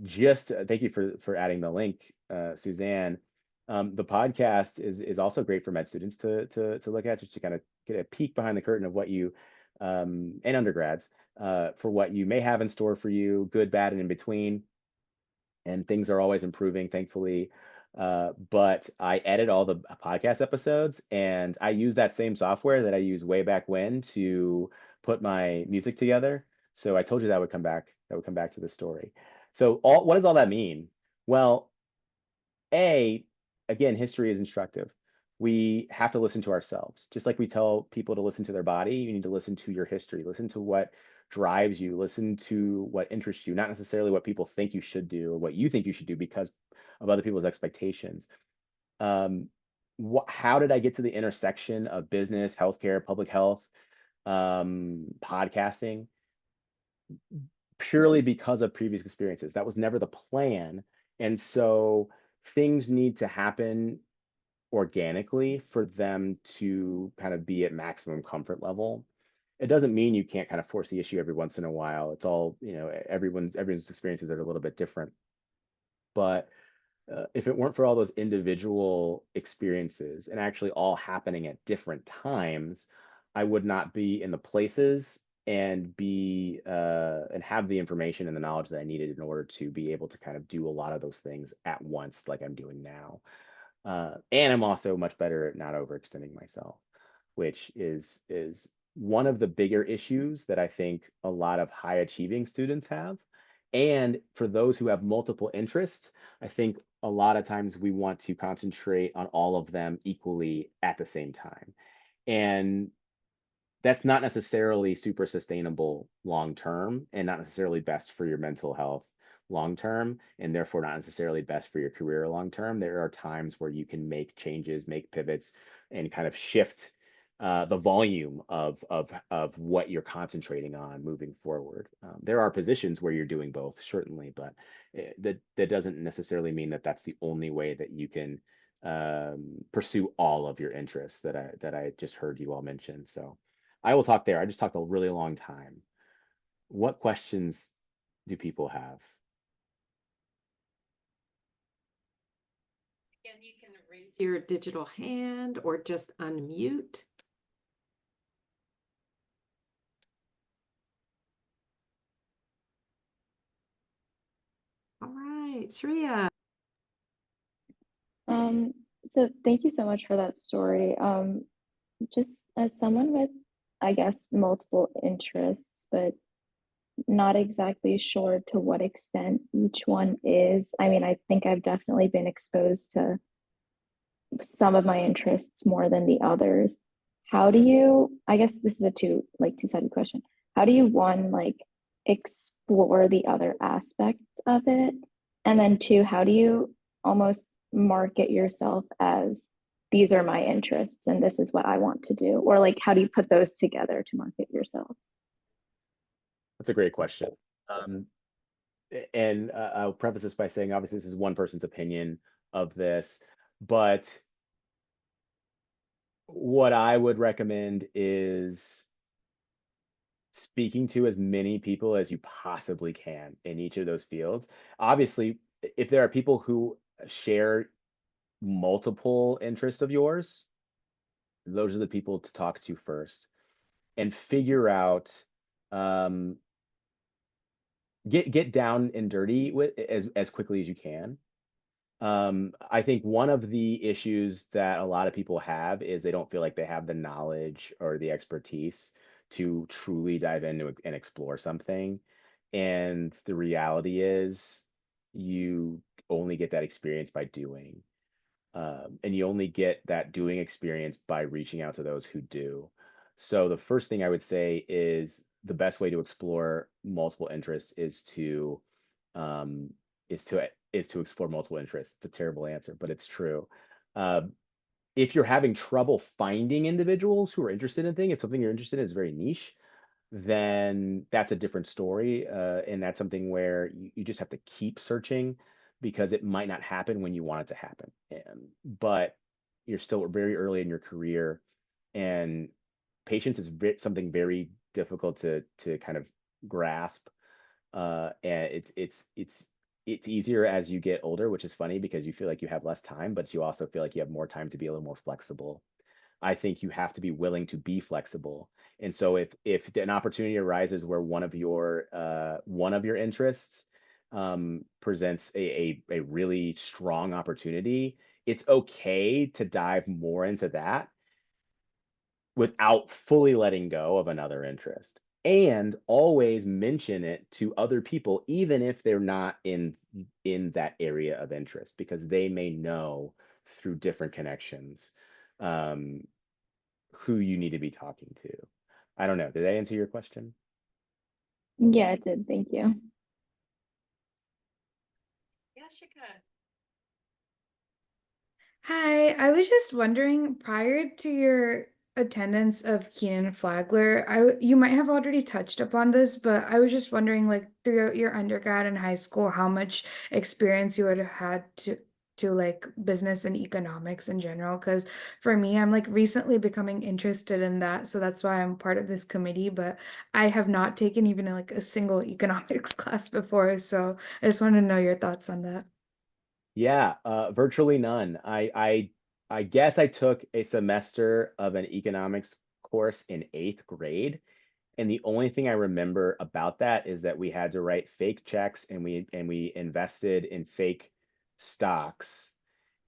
Speaker 2: just thank you for adding the link, Suzanne. The podcast is also great for med students to look at, just to kind of get a peek behind the curtain of what you and undergrads for what you may have in store for you, good, bad, and in between. And things are always improving, thankfully. But I edit all the podcast episodes, and I use that same software that I used way back when to put my music together. So I told you that would come back. That would come back to the story. So what does all that mean? Well, again, history is instructive. We have to listen to ourselves. Just like we tell people to listen to their body, you need to listen to your history. Listen to what drives you. Listen to what interests you, not necessarily what people think you should do or what you think you should do because of other people's expectations. How did I get to the intersection of business, healthcare, public health, podcasting? Purely because of previous experiences. That was never the plan. And so things need to happen organically for them to kind of be at maximum comfort level. It doesn't mean you can't kind of force the issue every once in a while. It's all, everyone's experiences are a little bit different. But if it weren't for all those individual experiences and actually all happening at different times, I would not be in the places and and have the information and the knowledge that I needed in order to be able to kind of do a lot of those things at once, like I'm doing now. And I'm also much better at not overextending myself, which is one of the bigger issues that I think a lot of high achieving students have. And for those who have multiple interests, I think a lot of times we want to concentrate on all of them equally at the same time. And that's not necessarily super sustainable long term, and not necessarily best for your mental health long term, and therefore not necessarily best for your career long term. There are times where you can make changes, make pivots, and kind of shift the volume of what you're concentrating on moving forward. There are positions where you're doing both, certainly, but that doesn't necessarily mean that that's the only way that you can pursue all of your interests that I just heard you all mention. So I will talk there. I just talked a really long time. What questions do people have?
Speaker 1: Again, you can raise your digital hand or just unmute. All right, Sriya.
Speaker 3: So thank you so much for that story. Just as someone with I guess, multiple interests, but not exactly sure to what extent each one is. I mean, I think I've definitely been exposed to some of my interests more than the others. How do you, I guess this is a two-sided question. How do you one like explore the other aspects of it? And then two, how do you almost market yourself as these are my interests and this is what I want to do? Or like how do you put those together to market yourself?
Speaker 2: That's a great question. And I'll preface this by saying, obviously, this is one person's opinion of this, but what I would recommend is speaking to as many people as you possibly can in each of those fields. Obviously, if there are people who share multiple interests of yours, those are the people to talk to first and figure out, get down and dirty with as quickly as you can. I think one of the issues that a lot of people have is they don't feel like they have the knowledge or the expertise to truly dive into and explore something. And the reality is you only get that experience by doing. And you only get that doing experience by reaching out to those who do. So the first thing I would say is the best way to explore multiple interests um, is to explore multiple interests. It's a terrible answer, but it's true. Uh, if you're having trouble finding individuals who are interested in things, if something you're interested in is very niche, then that's a different story. And that's something where you just have to keep searching because it might not happen when you want it to happen. But you're still very early in your career, and patience is something very difficult to kind of grasp. And it's easier as you get older, which is funny because you feel like you have less time, but you also feel like you have more time to be a little more flexible. I think you have to be willing to be flexible. And so if an opportunity arises where one of your interests presents a really strong opportunity, it's okay to dive more into that without fully letting go of another interest. And always mention it to other people, even if they're not in that area of interest, because they may know through different connections um, who you need to be talking to. I don't know. Did that answer your question?
Speaker 3: Yeah, it did. Thank you.
Speaker 5: Hi, I was just wondering, prior to your attendance of Keenan Flagler, you might have already touched upon this, but I was just wondering, like throughout your undergrad and high school, how much experience you would have had to like business and economics in general. Because for me, I'm like recently becoming interested in that, so that's why I'm part of this committee. But I have not taken even like a single economics class before, so I just want to know your thoughts on that.
Speaker 2: Yeah, virtually none. I guess I took a semester of an economics course in 8th grade, and the only thing I remember about that is that we had to write fake checks and we invested in fake stocks,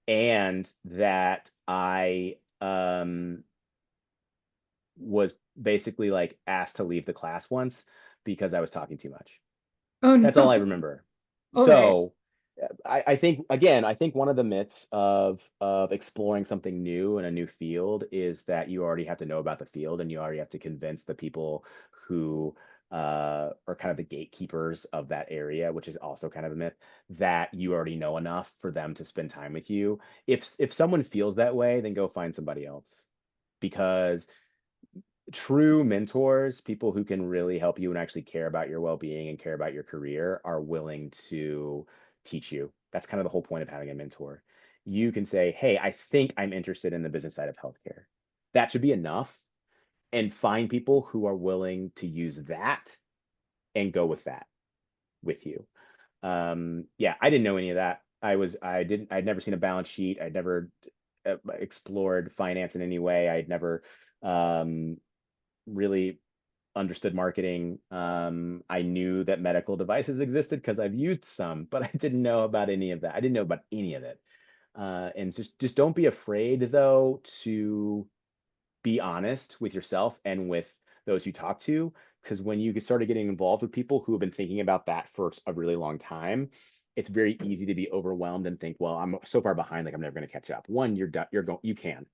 Speaker 2: and that I was basically like asked to leave the class once because I was talking too much.
Speaker 5: Oh
Speaker 2: That's all I
Speaker 5: no.
Speaker 2: remember.
Speaker 5: Okay.
Speaker 2: So I think again, I think one of the myths of exploring something new in a new field is that you already have to know about the field and you already have to convince the people who are kind of the gatekeepers of that area, which is also kind of a myth, that you already know enough for them to spend time with you. If someone feels that way, then go find somebody else, because true mentors, people who can really help you and actually care about your well-being and care about your career, are willing to teach you. That's kind of the whole point of having a mentor. You can say, hey, I think I'm interested in the business side of healthcare. That should be enough. And find people who are willing to use that and go with that with you. Yeah, I didn't know any of that. I'd never seen a balance sheet. I'd never explored finance in any way. I'd never um, really understood marketing. I knew that medical devices existed because I've used some, but I didn't know about any of that. I didn't know about any of it. And just don't be afraid though to be honest with yourself and with those you talk to, because when you started getting involved with people who have been thinking about that for a really long time, it's very easy to be overwhelmed and think, well, I'm so far behind, like I'm never going to catch up. One, you're done, you can,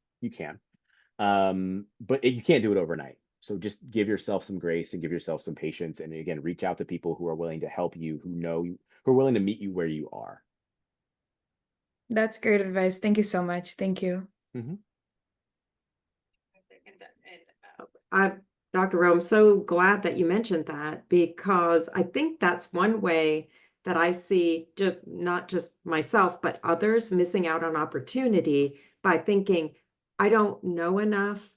Speaker 2: but you can't do it overnight. So just give yourself some grace and give yourself some patience. And again, reach out to people who are willing to help you, who know you, who are willing to meet you where you are.
Speaker 5: That's great advice. Thank you so much. Thank you.
Speaker 2: Mhm.
Speaker 1: I, Dr. Rowe, I'm so glad that you mentioned that, because I think that's one way that I see just not just myself, but others missing out on opportunity by thinking, I don't know enough.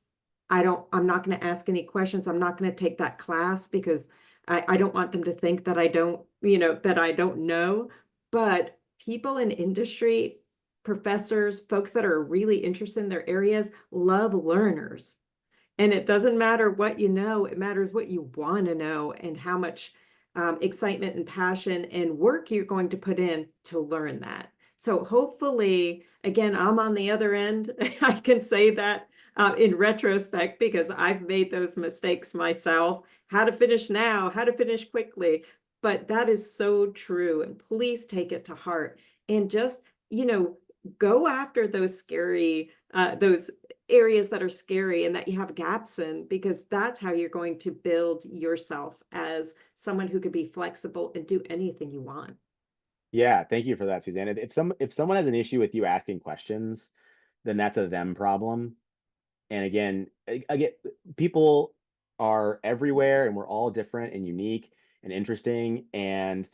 Speaker 1: I'm not going to ask any questions. I'm not going to take that class because I don't want them to think that I don't, that I don't know. But people in industry, professors, folks that are really interested in their areas, love learners. And it doesn't matter what you know, it matters what you want to know and how much excitement and passion and work you're going to put in to learn that. So hopefully, again, I'm on the other end. I can say that in retrospect, because I've made those mistakes myself. How to finish now, how to finish quickly. But that is so true. And please take it to heart and just, go after those scary, those areas that are scary and that you have gaps in, because that's how you're going to build yourself as someone who could be flexible and do anything you want.
Speaker 2: Yeah, thank you for that, Suzanne. If someone has an issue with you asking questions, then that's a them problem. And again, people are everywhere, and we're all different and unique and interesting. And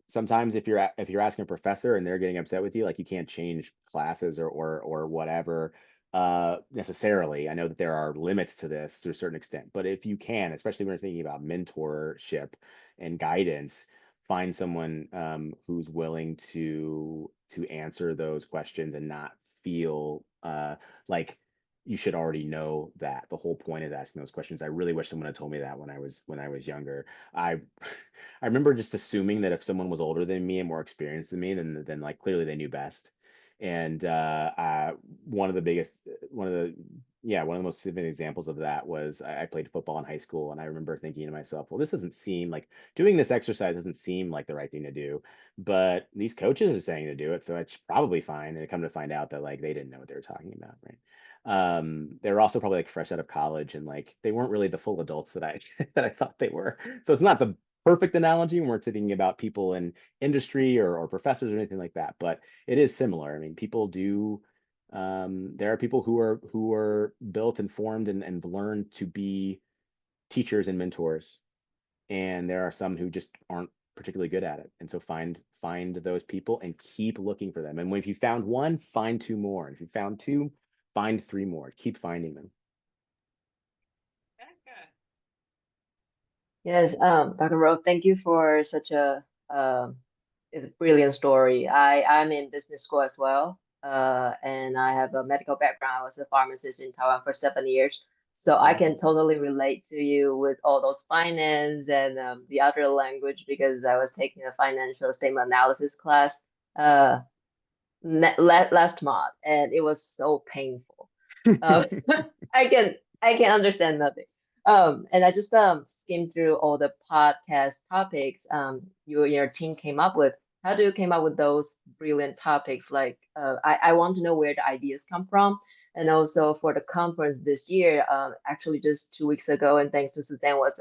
Speaker 2: sometimes if you're asking a professor and they're getting upset with you, like you can't change classes or whatever necessarily. I know that there are limits to this to a certain extent, but if you can, especially when you're thinking about mentorship and guidance, find someone who's willing to answer those questions and not feel like you should already know that. The whole point is asking those questions. I really wish someone had told me that when I was younger. I I remember just assuming that if someone was older than me and more experienced than me, then like clearly they knew best. And one of the biggest, one of the most significant examples of that was I played football in high school, and I remember thinking to myself, well, this doesn't seem like doing this exercise doesn't seem like the right thing to do, but these coaches are saying to do it, so it's probably fine. And I come to find out that like they didn't know what they were talking about, right? They were also probably like fresh out of college, and like they weren't really the full adults that I that I thought they were. So it's not the perfect analogy when we're thinking about people in industry or professors or anything like that, but it is similar. I mean, people do. There are people who are built and formed and learned to be teachers and mentors, and there are some who just aren't particularly good at it. And so find those people and keep looking for them. And if you found one, find two more. And if you found two, find three more. Keep finding them.
Speaker 6: Yes, Dr. Rowe, thank you for such brilliant story. I'm in business school as well, and I have a medical background. I was a pharmacist in Taiwan for 7 years, so I can totally relate to you with all those finance and the other language, because I was taking a financial statement analysis class last month, and it was so painful. I can understand nothing. And I just skimmed through all the podcast topics you and your team came up with. How do you came up with those brilliant topics? Like, I want to know where the ideas come from. And also for the conference this year, actually just 2 weeks ago, and thanks to Suzanne, was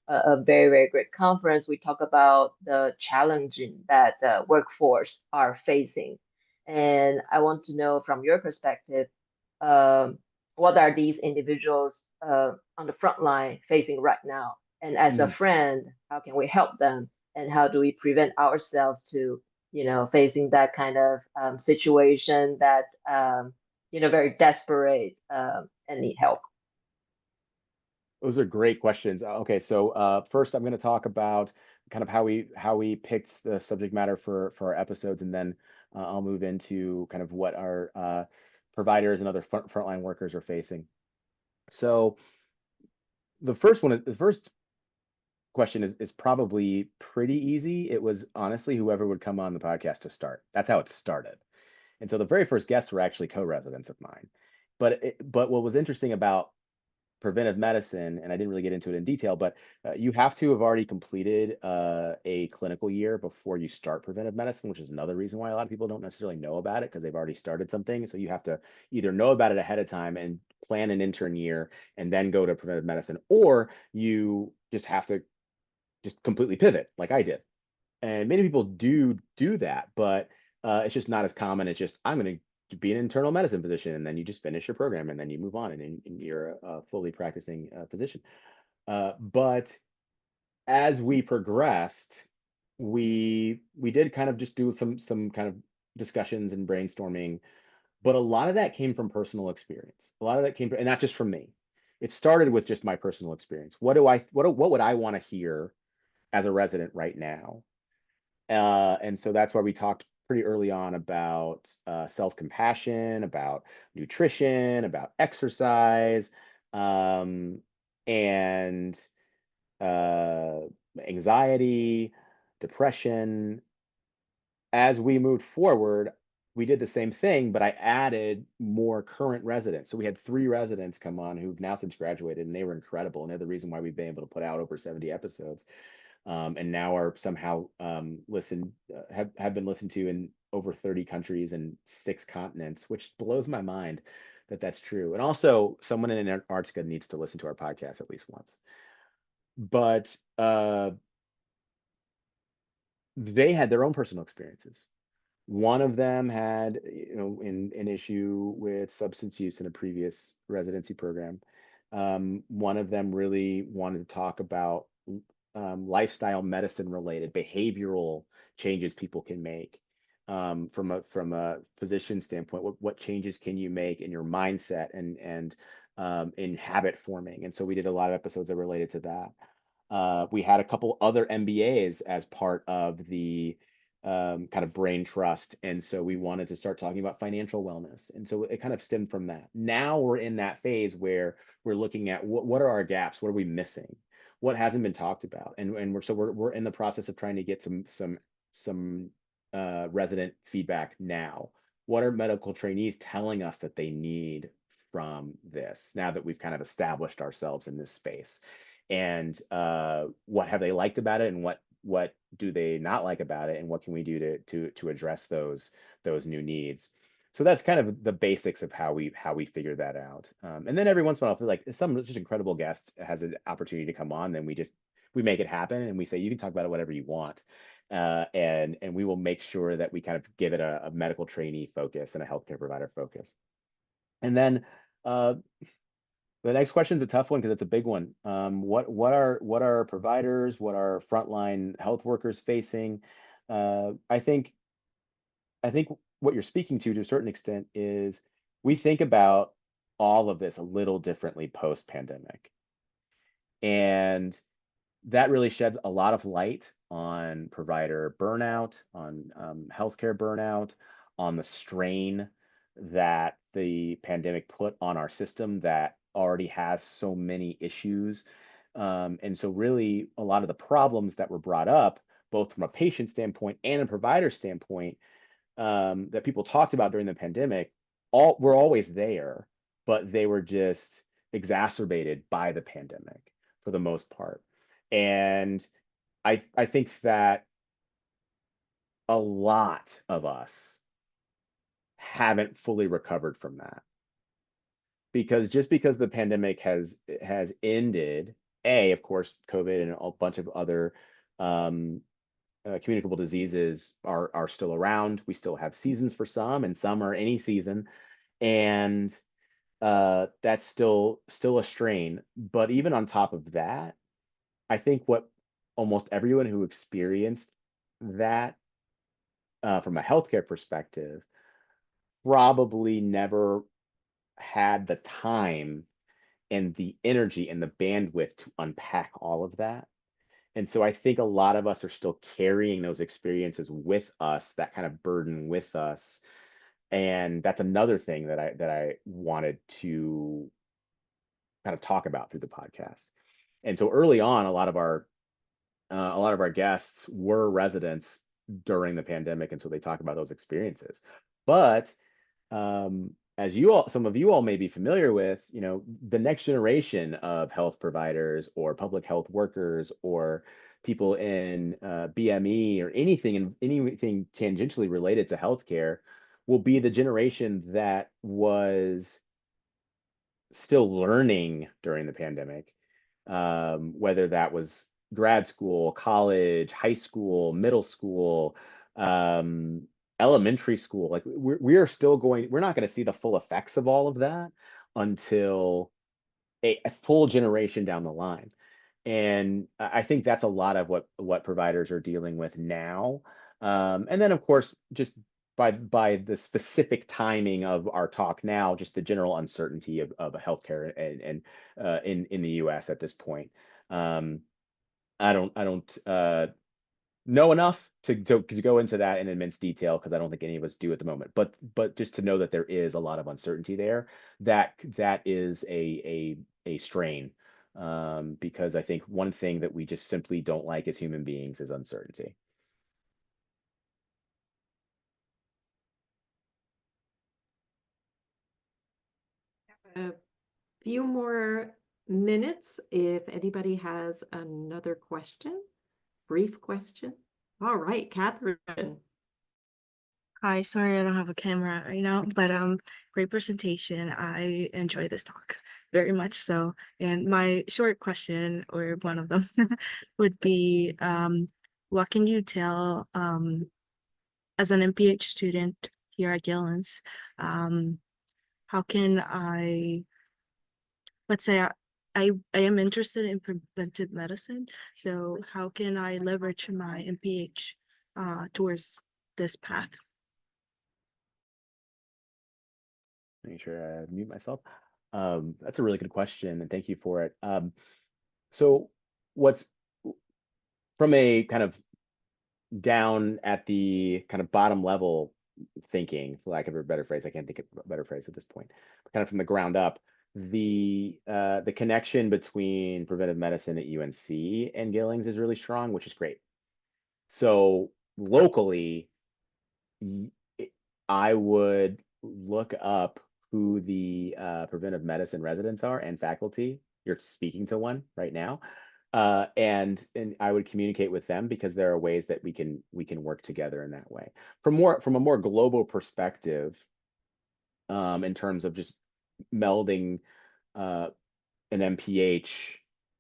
Speaker 6: a very, very great conference. We talk about the challenging that the workforce are facing. And I want to know from your perspective, um, what are these individuals on the front line facing right now? And as a friend, how can we help them? And how do we prevent ourselves to, facing that kind of situation that, very desperate and need help?
Speaker 2: Those are great questions. Okay, so first I'm going to talk about kind of how we picked the subject matter for our episodes, and then I'll move into kind of what our providers and other frontline workers are facing. So the first question is probably pretty easy. It was honestly whoever would come on the podcast to start. That's how it started. And so the very first guests were actually co-residents of mine. But what was interesting about preventive medicine, and I didn't really get into it in detail, but you have to have already completed a clinical year before you start preventive medicine, which is another reason why a lot of people don't necessarily know about it, because they've already started something. So you have to either know about it ahead of time and plan an intern year and then go to preventive medicine, or you just have to just completely pivot like I did. And many people do that, but it's just not as common. It's just, I'm going to be an internal medicine physician, and then you just finish your program and then you move on, and you're a fully practicing physician. But as we progressed, we did kind of just do some kind of discussions and brainstorming, but a lot of that came from personal experience. A lot of that came from, and not just from me. It started with just my personal experience. What would I want to hear as a resident right now? And so that's why we talked pretty early on about self-compassion, about nutrition, about exercise, and uh, anxiety, depression. As we moved forward, we did the same thing, but I added more current residents. So we had 3 residents come on who've now since graduated, and they were incredible. And they're the reason why we've been able to put out over 70 episodes. And now are somehow have been listened to in over 30 countries and 6 continents, which blows my mind that that's true. And also, someone in Antarctica needs to listen to our podcast at least once. But they had their own personal experiences. One of them had, an issue with substance use in a previous residency program. One of them really wanted to talk about lifestyle medicine related behavioral changes people can make, from a physician standpoint. What changes can you make in your mindset and in habit forming? And so we did a lot of episodes that related to that. We had a couple other MBAs as part of the kind of brain trust. And so we wanted to start talking about financial wellness. And so it kind of stemmed from that. Now we're in that phase where we're looking at what are our gaps? What are we missing? What hasn't been talked about? And we're in the process of trying to get some resident feedback now. What are medical trainees telling us that they need from this, now that we've kind of established ourselves in this space? And what have they liked about it, and what do they not like about it, and what can we do to address those new needs? So that's kind of the basics of how we figure that out. And then every once in a while, if like if some just incredible guest has an opportunity to come on, then we make it happen, and we say, you can talk about it whatever you want, and we will make sure that we kind of give it a medical trainee focus and a healthcare provider focus. And then the next question is a tough one because it's a big one. What are providers, what are frontline health workers facing? I think what you're speaking to a certain extent is we think about all of this a little differently post-pandemic. And that really sheds a lot of light on provider burnout, on healthcare burnout, on the strain that the pandemic put on our system that already has so many issues. And so really a lot of the problems that were brought up, both from a patient standpoint and a provider standpoint, that people talked about during the pandemic, all were always there, but they were just exacerbated by the pandemic for the most part. And I think that a lot of us haven't fully recovered from that, because just because the pandemic has ended, of course, COVID and a bunch of other communicable diseases are still around. We still have seasons for some, and some are any season, and that's still a strain. But even on top of that, I think what almost everyone who experienced that from a healthcare perspective probably never had the time and the energy and the bandwidth to unpack all of that. And so I think a lot of us are still carrying those experiences with us, that kind of burden with us. And that's another thing that I wanted to kind of talk about through the podcast. And so early on, a lot of our guests were residents during the pandemic, and so they talk about those experiences. But as some of you all may be familiar with, the next generation of health providers or public health workers or people in BME or anything tangentially related to healthcare will be the generation that was still learning during the pandemic, whether that was grad school, college, high school, middle school, elementary school. Like we're not going to see the full effects of all of that until a full generation down the line. And I think that's a lot of what providers are dealing with now. And then, of course, just by the specific timing of our talk now, just the general uncertainty of healthcare and in the U.S. at this point. I don't know enough to go into that in immense detail because I don't think any of us do at the moment. But just to know that there is a lot of uncertainty there, that is a strain. Because I think one thing that we just simply don't like as human beings is uncertainty.
Speaker 1: A few more minutes if anybody has another question, brief question. All right, Catherine.
Speaker 7: Hi, sorry I don't have a camera right now, but great presentation. I enjoy this talk very much so. And my short question, or one of them, would be what can you tell as an MPH student here at Gillings, how can let's say I am interested in preventive medicine, so how can I leverage my MPH towards this path?
Speaker 2: Making sure I mute myself. That's a really good question, and thank you for it. So what's from a kind of down at the kind of bottom level thinking, for lack of a better phrase, I can't think of a better phrase at this point, but kind of from the ground up, the connection between preventive medicine at UNC and Gillings is really strong, which is great. So locally, I would look up who the preventive medicine residents are and faculty. You're speaking to one right now, and I would communicate with them because there are ways that we can work together in that way. From a more global perspective, in terms of just melding an MPH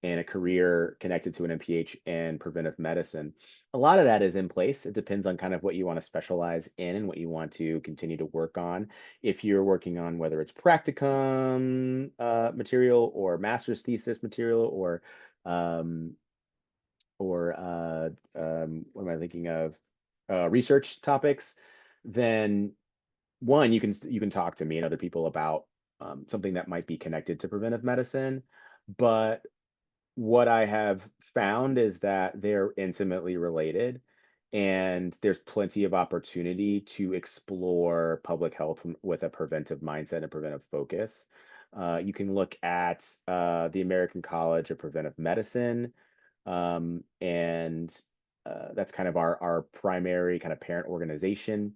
Speaker 2: and a career connected to an MPH and preventive medicine, a lot of that is in place. It depends on kind of what you want to specialize in and what you want to continue to work on. If you're working on whether it's practicum material or master's thesis material or what am I thinking of? Research topics, then one, you can talk to me and other people about something that might be connected to preventive medicine. But what I have found is that they're intimately related, and there's plenty of opportunity to explore public health with a preventive mindset and preventive focus. You can look at the American College of Preventive Medicine, and that's kind of our primary kind of parent organization.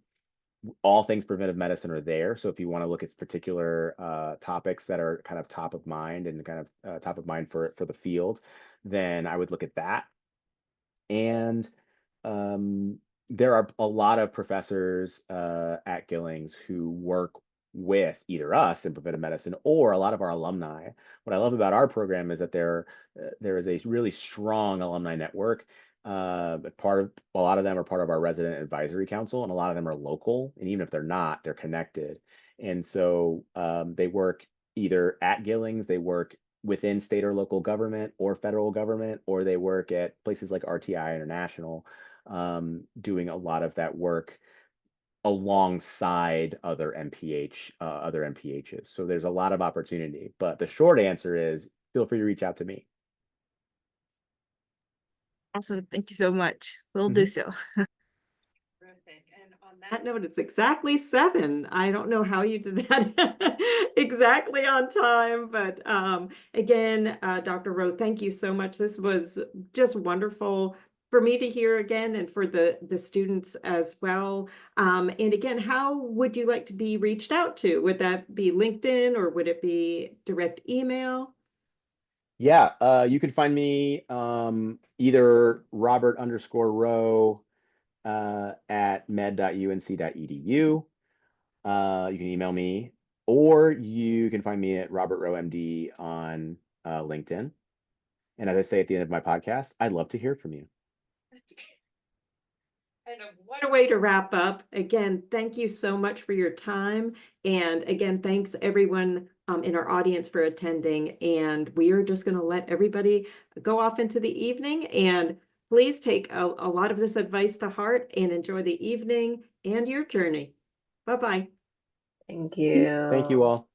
Speaker 2: All things preventive medicine are there. So if you want to look at particular topics that are kind of top of mind and kind of top of mind for the field, then I would look at that. And there are a lot of professors at Gillings who work with either us in preventive medicine or a lot of our alumni. What I love about our program is that there is a really strong alumni network. A lot of them are part of our resident advisory council, and a lot of them are local. And even if they're not, they're connected. And so they work either at Gillings, they work within state or local government or federal government, or they work at places like RTI International, doing a lot of that work alongside other MPHs. So there's a lot of opportunity. But the short answer is feel free to reach out to me.
Speaker 7: Also, thank you so much. We'll do so.
Speaker 1: Terrific. And on that note, it's exactly 7. I don't know how you did that exactly on time, but again, Dr. Rowe, thank you so much. This was just wonderful. for me to hear again and for the students as well. And again, how would you like to be reached out to? Would that be LinkedIn or would it be direct email?
Speaker 2: Yeah, you can find me either Robert_Rowe at med.unc.edu. You can email me, or you can find me at Robert Rowe MD on LinkedIn. And as I say at the end of my podcast, I'd love to hear from you.
Speaker 1: And what a way to wrap up. Again, thank you so much for your time. And again, thanks everyone in our audience for attending. And we are just going to let everybody go off into the evening. And please take a lot of this advice to heart and enjoy the evening and your journey. Bye-bye.
Speaker 6: Thank you.
Speaker 2: Thank you all.